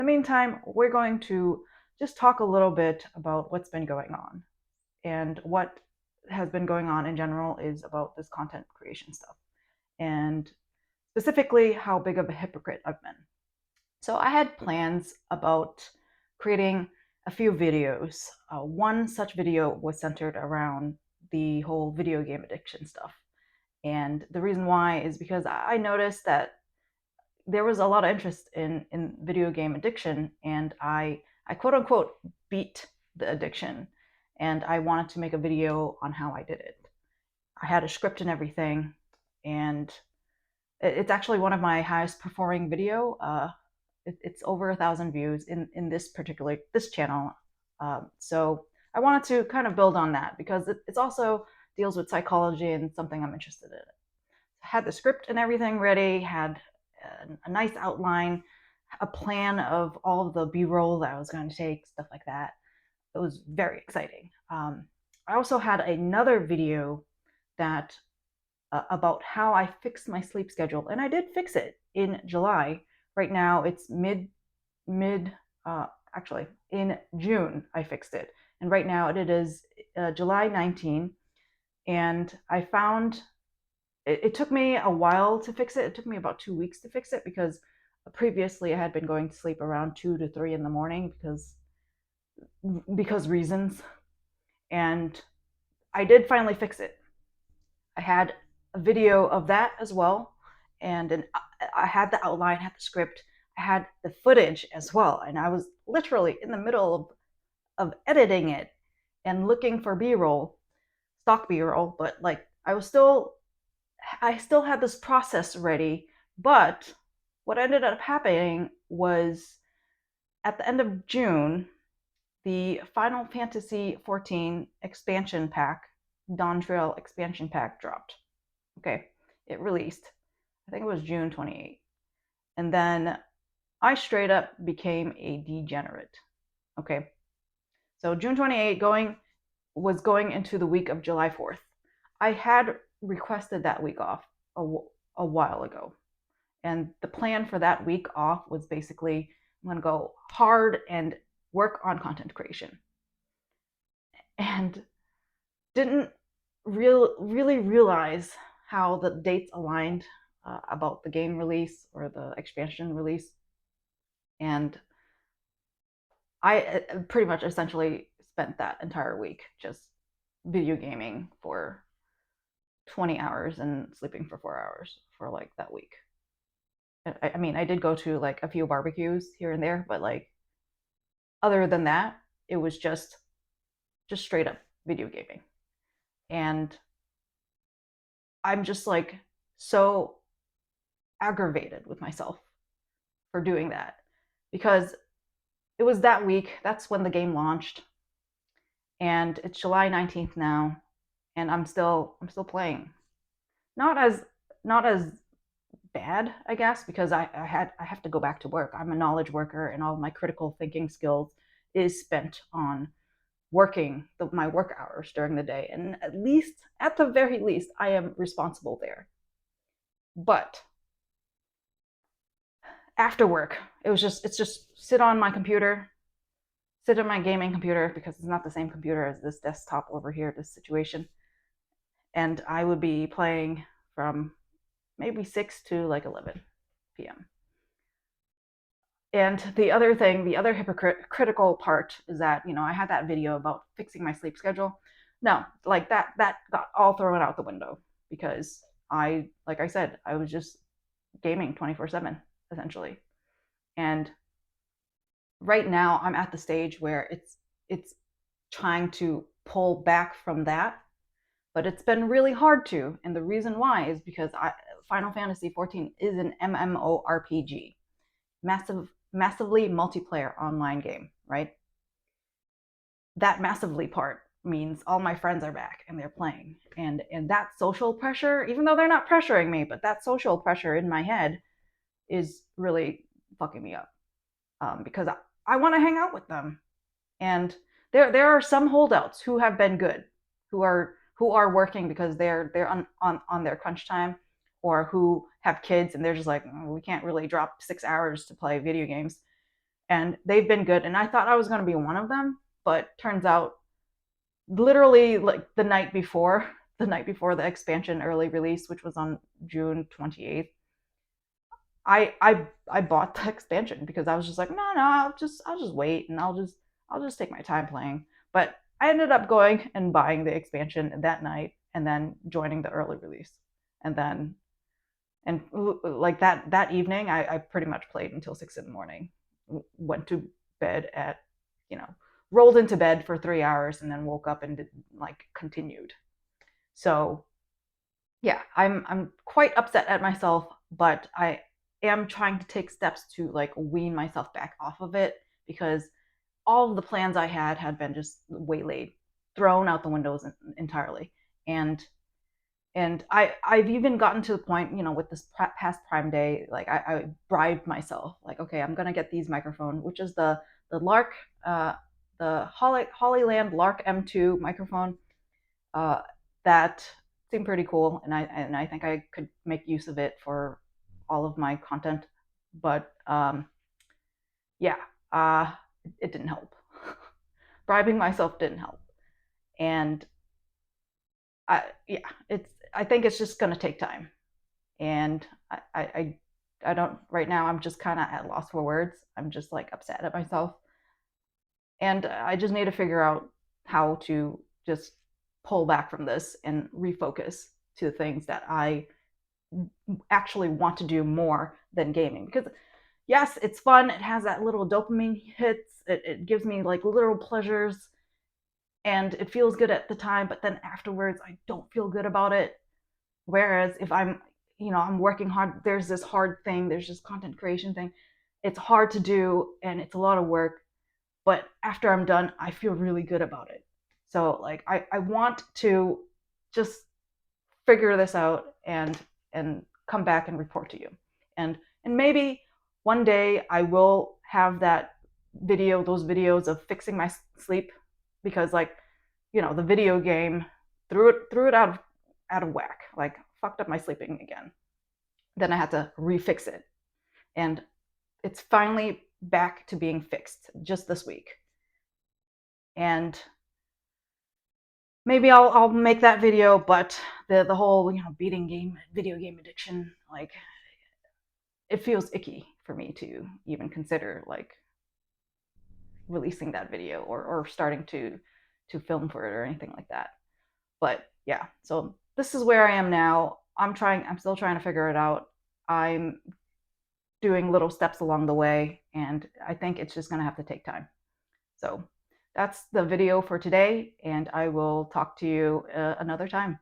the meantime, we're going to just talk a little bit about what's been going on. And what has been going on in general is about this content creation stuff. And specifically, how big of a hypocrite I've been. So I had plans about creating a few videos. One such video was centered around the whole video game addiction stuff. And the reason why is because I noticed that there was a lot of interest in video game addiction, and I quote unquote beat the addiction, and I wanted to make a video on how I did it. I had a script and everything, and it's actually one of my highest performing video. It's over 1,000 views in this channel. So I wanted to kind of build on that because it's also deals with psychology and something I'm interested in. I had the script and everything ready, had a nice outline, a plan of all of the B-roll that I was going to take, stuff like that. It was very exciting. I also had another video that about how I fixed my sleep schedule, and I did fix it in July. Right now, it's actually in June I fixed it, and right now it is July 19, and I found it took me a while to fix it. It took me about 2 weeks to fix it because previously I had been going to sleep around 2 to 3 in the morning because reasons. And I did finally fix it. I had a video of that as well, and I had the outline, had the script, I had the footage as well, and I was literally in the middle of editing it and looking for B-roll, stock B-roll, but like I still had this process ready. But what ended up happening was at the end of June, the Final Fantasy XIV expansion pack, Dawn Trail expansion pack, dropped. Okay, it released. I think it was June 28th. And then I straight up became a degenerate. Okay, so June 28th was going into the week of July 4th. I had requested that week off a while ago. And the plan for that week off was basically I'm going to go hard and work on content creation. And didn't really realize how the dates aligned about the game release or the expansion release. And I pretty much essentially spent that entire week just video gaming for 20 hours and sleeping for 4 hours for like that week. I mean, I did go to like a few barbecues here and there, but like other than that, it was just straight up video gaming. And I'm just like so aggravated with myself for doing that because it was that week. That's when the game launched, and it's July 19th now, and I'm still playing. Not as bad, I guess, because I have to go back to work. I'm a knowledge worker, and all of my critical thinking skills is spent on working my work hours during the day. And at the very least, I am responsible there. But after work, it's just sit on my computer, sit on my gaming computer, because it's not the same computer as this desktop over here, this situation. And I would be playing from maybe 6 to like 11 p.m. And the other hypocritical part is that, I had that video about fixing my sleep schedule. No, like that got all thrown out the window because like I said, I was just gaming 24/7 essentially. And right now I'm at the stage where it's trying to pull back from that, but it's been really hard to. And the reason why is because Final Fantasy XIV is an MMORPG, massively multiplayer online game, right? That massively part means all my friends are back and they're playing, and that social pressure, even though they're not pressuring me, but that social pressure in my head is really fucking me up, because I want to hang out with them. And there are some holdouts who have been good, who are working because they're on their crunch time, or who have kids and they're just like, we can't really drop 6 hours to play video games. and they've been good. And I thought I was going to be one of them, but turns out literally like the expansion early release, which was on June 28th, I bought the expansion because I was just like, no, I'll just wait and I'll just take my time playing. But I ended up going and buying the expansion that night and then joining the early release. And then and like that evening I pretty much played until 6 in the morning. Went to bed at, you know, rolled into bed for 3 hours and then woke up and like continued. So yeah, I'm quite upset at myself, but I am trying to take steps to like wean myself back off of it, because all of the plans I had been just waylaid, thrown out the windows entirely. And I've even gotten to the point, you know, with this past Prime Day, like I bribed myself, like, okay, I'm gonna get these microphone, which is the Lark, the Hollyland Lark M2 microphone. Uh, that seemed pretty cool, and I think I could make use of it for all of my content. But yeah, it didn't help. Bribing myself didn't help, and yeah, I think it's just gonna take time, and I don't right now. I'm just kind of at loss for words. I'm just like upset at myself, and I just need to figure out how to just pull back from this and refocus to the things that I actually want to do more than gaming. Because yes, it's fun. It has that little dopamine hits. It gives me like little pleasures, and it feels good at the time, but then afterwards I don't feel good about it. Whereas if I'm, you know, I'm working hard, there's this hard thing, there's this content creation thing. It's hard to do and it's a lot of work, but after I'm done, I feel really good about it. So like I want to just figure this out and come back and report to you. And maybe one day I will have those videos of fixing my sleep, because like, you know, the video game threw it out of whack, like fucked up my sleeping again. Then I had to refix it, and it's finally back to being fixed just this week. And maybe I'll make that video, but the whole, you know, beating video game addiction, like it feels icky for me to even consider like releasing that video or starting to film for it or anything like that. But yeah, so this is where I am now. I'm still trying to figure it out. I'm doing little steps along the way, and I think it's just going to have to take time. So that's the video for today, and I will talk to you another time.